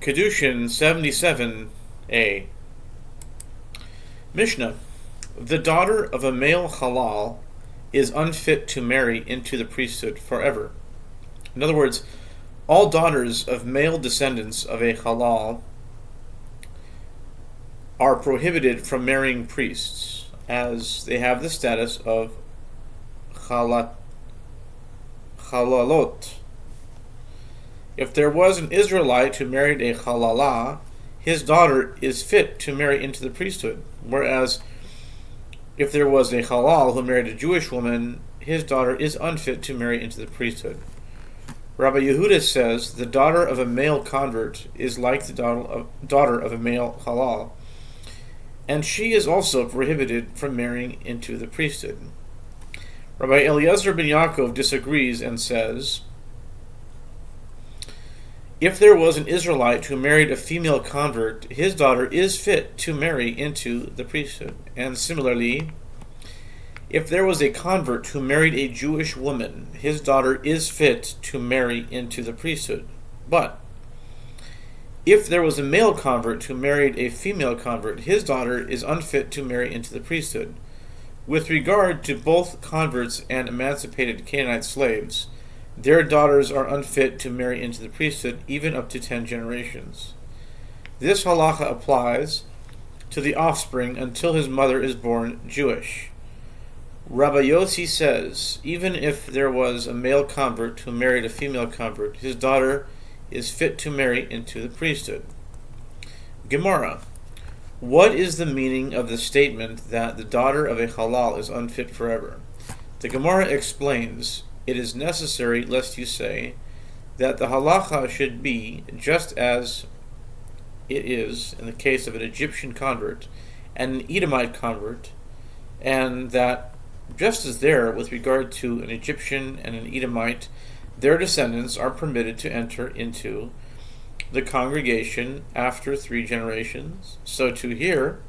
Kiddushin 77a. Mishnah. The daughter of a male halal is unfit to marry into the priesthood forever. In other words, all daughters of male descendants of a halal are prohibited from marrying priests, as they have the status of halalot. If there was an Israelite who married a halalah, his daughter is fit to marry into the priesthood, whereas if there was a halal who married a Jewish woman, his daughter is unfit to marry into the priesthood. Rabbi Yehuda says the daughter of a male convert is like the daughter of a male halal, and she is also prohibited from marrying into the priesthood. Rabbi Eliezer ben Yaakov disagrees and says, if there was an Israelite who married a female convert, his daughter is fit to marry into the priesthood. And similarly, if there was a convert who married a Jewish woman, his daughter is fit to marry into the priesthood. But if there was a male convert who married a female convert, his daughter is unfit to marry into the priesthood. With regard to both converts and emancipated Canaanite slaves, their daughters are unfit to marry into the priesthood even up to 10 generations. This halacha applies to the offspring until his mother is born Jewish. Rabbi Yossi says, even if there was a male convert who married a female convert, his daughter is fit to marry into the priesthood. Gemara. What is the meaning of the statement that the daughter of a halal is unfit forever? The Gemara explains, it is necessary lest you say that the halacha should be just as it is in the case of an Egyptian convert and an Edomite convert, and that just as there, with regard to an Egyptian and an Edomite, their descendants are permitted to enter into the congregation after 3 generations, so too here,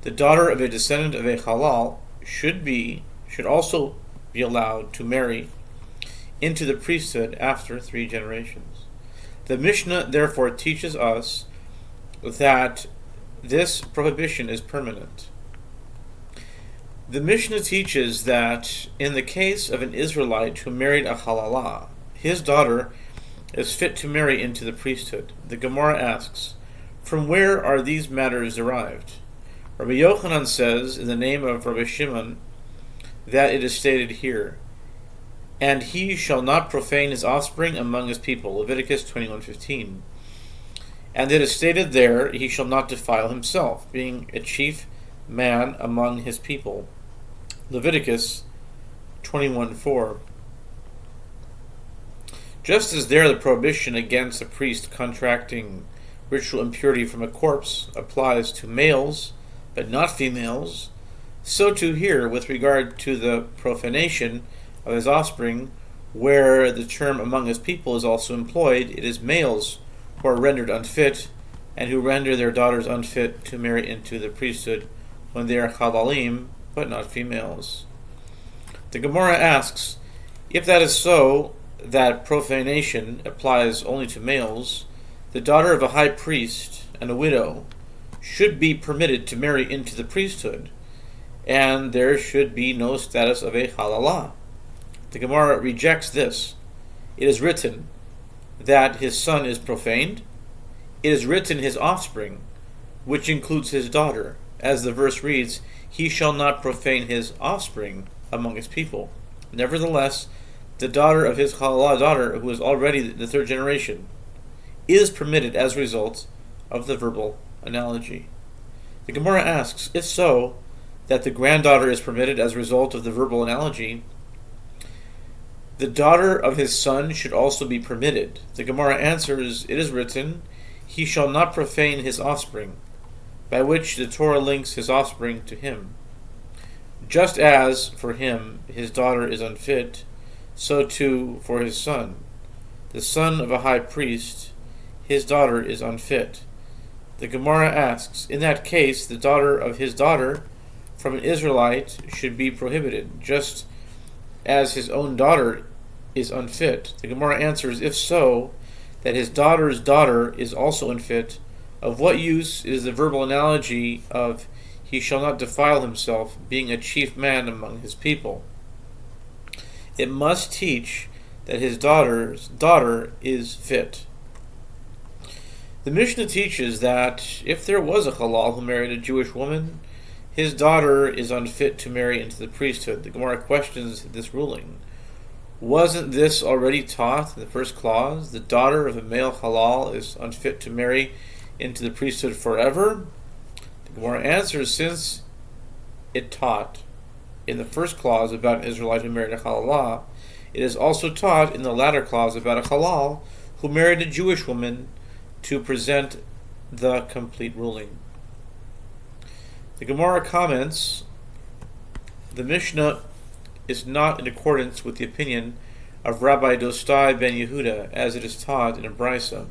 the daughter of a descendant of a halal should also be allowed to marry into the priesthood after 3 generations. The Mishnah therefore teaches us that this prohibition is permanent. The Mishnah teaches that in the case of an Israelite who married a halalah, his daughter is fit to marry into the priesthood. The Gemara asks, from where are these matters derived? Rabbi Yochanan says, in the name of Rabbi Shimon, that it is stated here, and he shall not profane his offspring among his people, Leviticus 21:15. And it is stated there, he shall not defile himself, being a chief man among his people, Leviticus 21:4. Just as there the prohibition against a priest contracting ritual impurity from a corpse applies to males, but not females, so too here, with regard to the profanation of his offspring, where the term among his people is also employed, it is males who are rendered unfit, and who render their daughters unfit to marry into the priesthood when they are chalalim, but not females. The Gemara asks, if that is so, that profanation applies only to males, the daughter of a high priest and a widow should be permitted to marry into the priesthood, and there should be no status of a halalah. The Gemara rejects this. It is written that his son is profaned. It is written his offspring, which includes his daughter, as the verse reads, he shall not profane his offspring among his people. Nevertheless, the daughter of his halalah daughter, who is already the 3rd generation, is permitted as a result of the verbal analogy. The Gemara asks, if so, that the granddaughter is permitted as a result of the verbal analogy, the daughter of his son should also be permitted. The Gemara answers, it is written, he shall not profane his offspring, by which the Torah links his offspring to him. Just as for him his daughter is unfit, so too for his son, the son of a high priest, his daughter is unfit. The Gemara asks, in that case, the daughter of his daughter from an Israelite should be prohibited, just as his own daughter is unfit. The Gemara answers, if so, that his daughter's daughter is also unfit, of what use is the verbal analogy of he shall not defile himself, being a chief man among his people? It must teach that his daughter's daughter is fit. The Mishnah teaches that if there was a halal who married a Jewish woman, his daughter is unfit to marry into the priesthood. The Gemara questions this ruling. Wasn't this already taught in the first clause? The daughter of a male halal is unfit to marry into the priesthood forever? The Gemara answers, since it taught in the first clause about an Israelite who married a halal, it is also taught in the latter clause about a halal who married a Jewish woman to present the complete ruling. The Gemara comments, the Mishnah is not in accordance with the opinion of Rabbi Dostai ben Yehuda, as it is taught in a Brisa.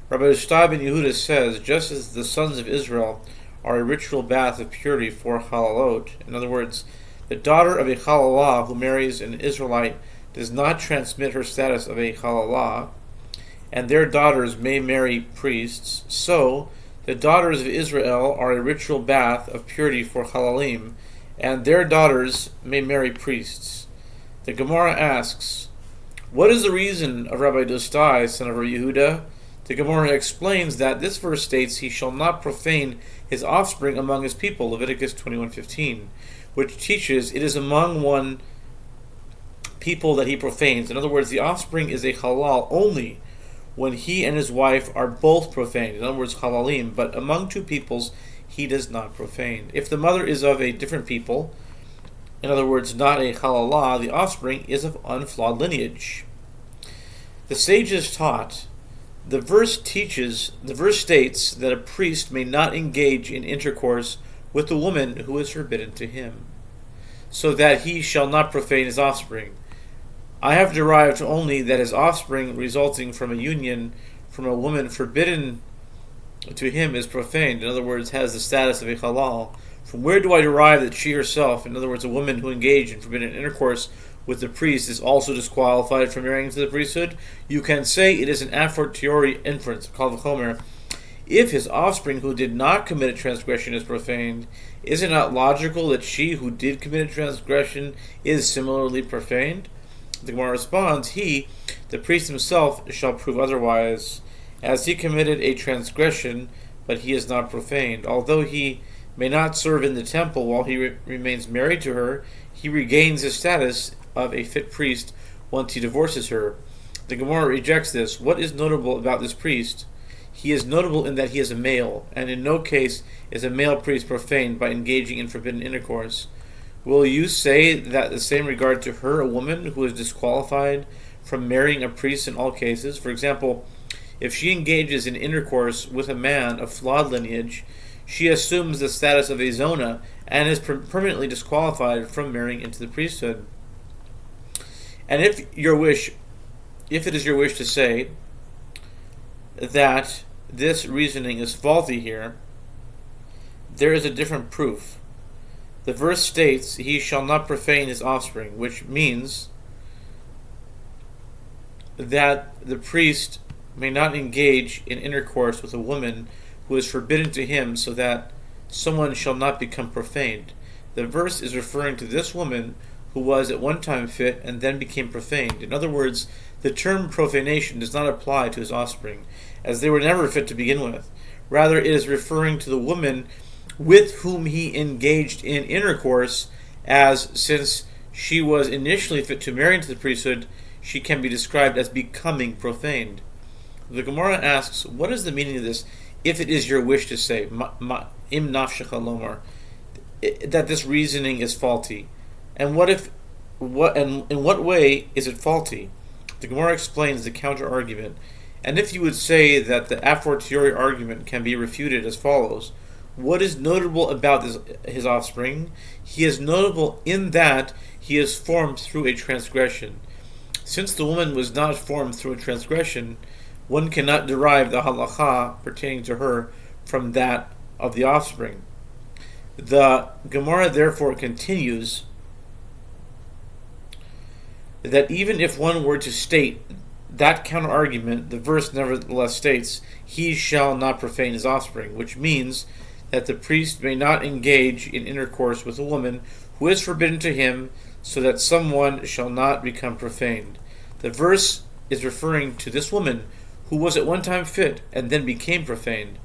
Rabbi Dostai ben Yehuda says, just as the sons of Israel are a ritual bath of purity for halalot, in other words, the daughter of a halalah who marries an Israelite does not transmit her status of a halalah, and their daughters may marry priests, so the daughters of Israel are a ritual bath of purity for halalim, and their daughters may marry priests. The Gemara asks, what is the reason of Rabbi Dostai, son of Yehuda? The Gemara explains that this verse states he shall not profane his offspring among his people, Leviticus 21:15, which teaches it is among one people that he profanes. In other words, the offspring is a halal only when he and his wife are both profaned, in other words, halalim, but among two peoples he does not profane. If the mother is of a different people, in other words, not a halalah, the offspring is of unflawed lineage. The sages taught, the verse states that a priest may not engage in intercourse with the woman who is forbidden to him, so that he shall not profane his offspring. I have derived only that his offspring resulting from a union from a woman forbidden to him is profaned, in other words, has the status of a halal. From where do I derive that she herself, in other words, a woman who engaged in forbidden intercourse with the priest, is also disqualified from marrying into the priesthood? You can say it is an a fortiori inference, called v'chomer. If his offspring who did not commit a transgression is profaned, is it not logical that she who did commit a transgression is similarly profaned? The Gemara responds, he, the priest himself, shall prove otherwise, as he committed a transgression, but he is not profaned. Although he may not serve in the temple while he remains married to her, he regains his status of a fit priest once he divorces her. The Gemara rejects this. What is notable about this priest? He is notable in that he is a male, and in no case is a male priest profaned by engaging in forbidden intercourse. Will you say that the same regard to her, a woman who is disqualified from marrying a priest in all cases? For example, if she engages in intercourse with a man of flawed lineage, she assumes the status of a zona and is permanently disqualified from marrying into the priesthood. And if it is your wish to say that this reasoning is faulty here, there is a different proof. The verse states, he shall not profane his offspring, which means that the priest may not engage in intercourse with a woman who is forbidden to him, so that someone shall not become profaned. The verse is referring to this woman who was at one time fit and then became profaned. In other words, the term profanation does not apply to his offspring, as they were never fit to begin with. Rather, it is referring to the woman with whom he engaged in intercourse, as since she was initially fit to marry into the priesthood, she can be described as becoming profaned. The Gemara asks, what is the meaning of this, if it is your wish to say, im nafshecha lomar, that this reasoning is faulty? And in what way is it faulty? The Gemara explains the counter-argument. And if you would say that the a fortiori argument can be refuted as follows, what is notable about his offspring? He is notable in that he is formed through a transgression. Since the woman was not formed through a transgression, one cannot derive the halacha pertaining to her from that of the offspring. The Gemara therefore continues that even if one were to state that counter-argument, the verse nevertheless states, "He shall not profane his offspring," which means that the priest may not engage in intercourse with a woman who is forbidden to him, so that someone shall not become profaned. The verse is referring to this woman who was at one time fit and then became profaned.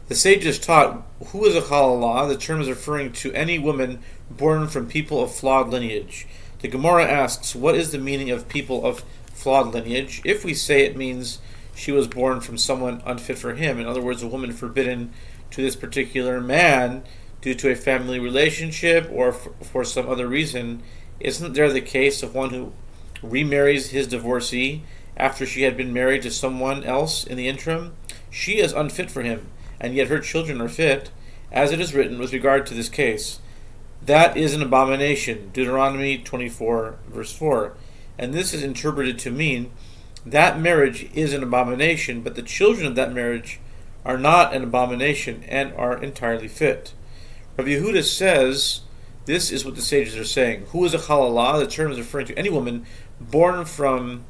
The sages taught, who is a halalah? The term is referring to any woman born from people of flawed lineage. The Gemara asks, what is the meaning of people of flawed lineage? If we say it means she was born from someone unfit for him, in other words, a woman forbidden to this particular man due to a family relationship or for some other reason, isn't there the case of one who remarries his divorcee after she had been married to someone else in the interim? She is unfit for him, and yet her children are fit, as it is written with regard to this case. That is an abomination, Deuteronomy 24, verse 4. And this is interpreted to mean that marriage is an abomination, but the children of that marriage are not an abomination and are entirely fit. Rabbi Yehuda says, this is what the sages are saying. Who is a halalah? The term is referring to any woman born from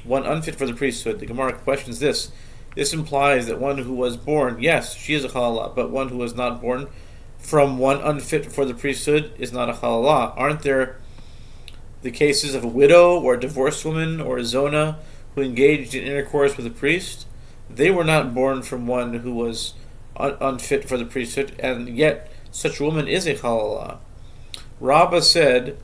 one unfit for the priesthood. The Gemara questions this. This implies that one who was born, yes, she is a halalah, but one who was not born from one unfit for the priesthood is not a halalah. Aren't there the cases of a widow or a divorced woman or a zona who engaged in intercourse with a priest? They were not born from one who was unfit for the priesthood, and yet such a woman is a halalah. Rabbah said,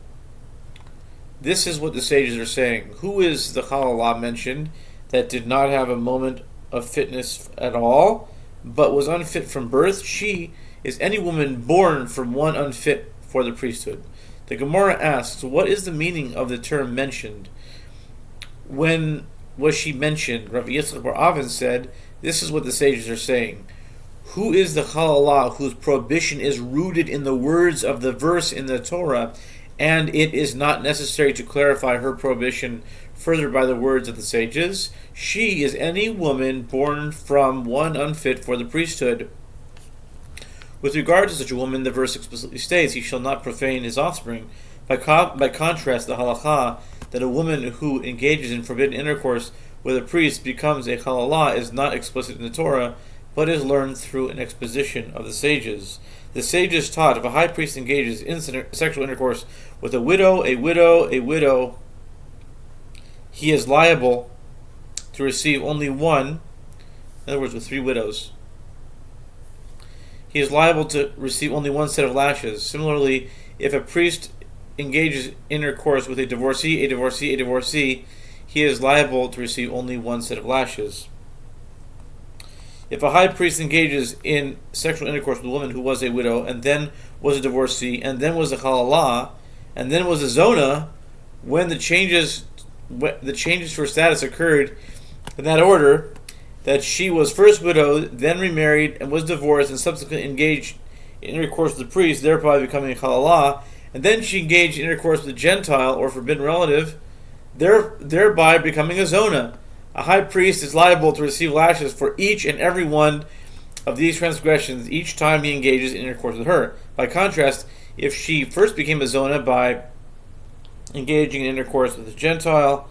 this is what the sages are saying. Who is the halalah mentioned that did not have a moment of fitness at all, but was unfit from birth? She is any woman born from one unfit for the priesthood. The Gemara asks, what is the meaning of the term mentioned? When was she mentioned? Rabbi Yitzchak bar Avin said, this is what the sages are saying. Who is the halalah whose prohibition is rooted in the words of the verse in the Torah, and it is not necessary to clarify her prohibition further by the words of the sages? She is any woman born from one unfit for the priesthood. With regard to such a woman, the verse explicitly states, he shall not profane his offspring. By contrast, the halakha that a woman who engages in forbidden intercourse with a priest becomes a halalah is not explicit in the Torah, but is learned through an exposition of the sages. The sages taught, if a high priest engages in sexual intercourse with a widow, he is liable to receive only one, in other words, with 3 widows. He is liable to receive only one set of lashes. Similarly, if a priest engages intercourse with a divorcee, he is liable to receive only one set of lashes. If a high priest engages in sexual intercourse with a woman who was a widow, and then was a divorcee, and then was a halalah, and then was a zona, when the changes for status occurred in that order, that she was first widowed, then remarried, and was divorced, and subsequently engaged in intercourse with the priest, thereby becoming a halalah, and then she engaged in intercourse with a Gentile or forbidden relative, thereby becoming a zona. A high priest is liable to receive lashes for each and every one of these transgressions each time he engages in intercourse with her. By contrast, if she first became a zona by engaging in intercourse with a Gentile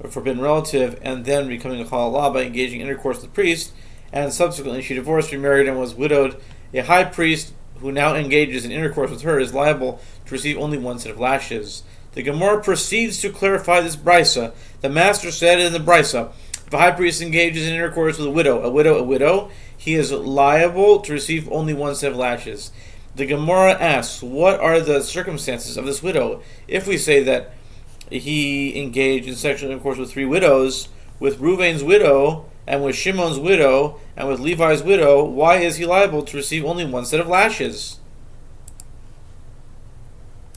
or forbidden relative, and then becoming a halalah by engaging in intercourse with the priest, and subsequently she divorced, remarried, and was widowed, a high priest who now engages in intercourse with her is liable to receive only one set of lashes. The Gemara proceeds to clarify this brisa. The master said in the brisa, if a high priest engages in intercourse with a widow, he is liable to receive only one set of lashes. The Gemara asks, what are the circumstances of this widow? If we say that he engaged in sexual intercourse with 3 widows, with Reuven's widow, and with Shimon's widow, and with Levi's widow, why is he liable to receive only one set of lashes?